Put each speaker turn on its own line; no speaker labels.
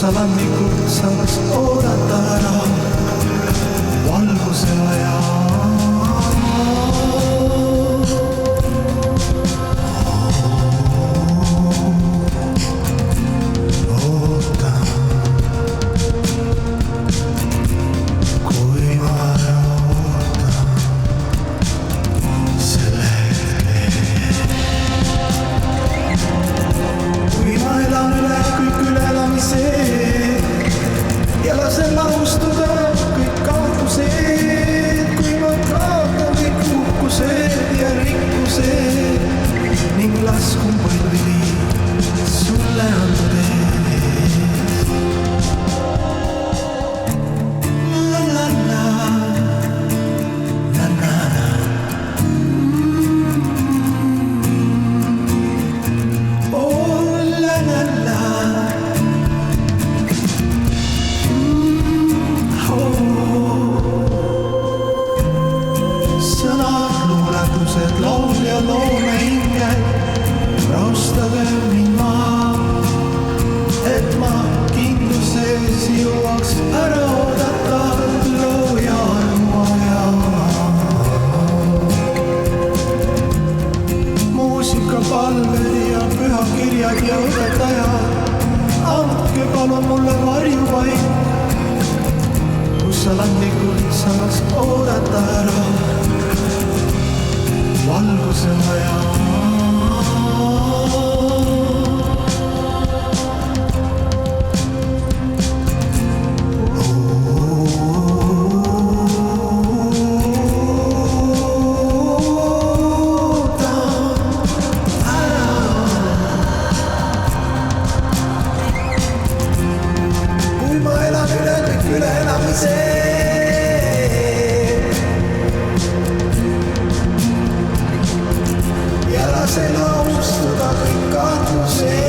salamikult saaks oodata ära valguse aja. Ja lasen laustuda kõik kaotused, kui ma kaotan kõik uhkused ja rikkused ning laskun põlvili sulle antud ees. La la la, la la la. Oh la la la. Sõnad, laul ja loome hinged, raustage mind maha, et ma kindluses jõuaks ära oodata looja armuaja. Muusikapalved ja pühakirjad ja õpetajad, andke palun mulle varjupaik, kus alandlikult saaks oodata ära valguse aja. Kui ma elan üle kõik üleelamise lasen austuda kõik kahtlused.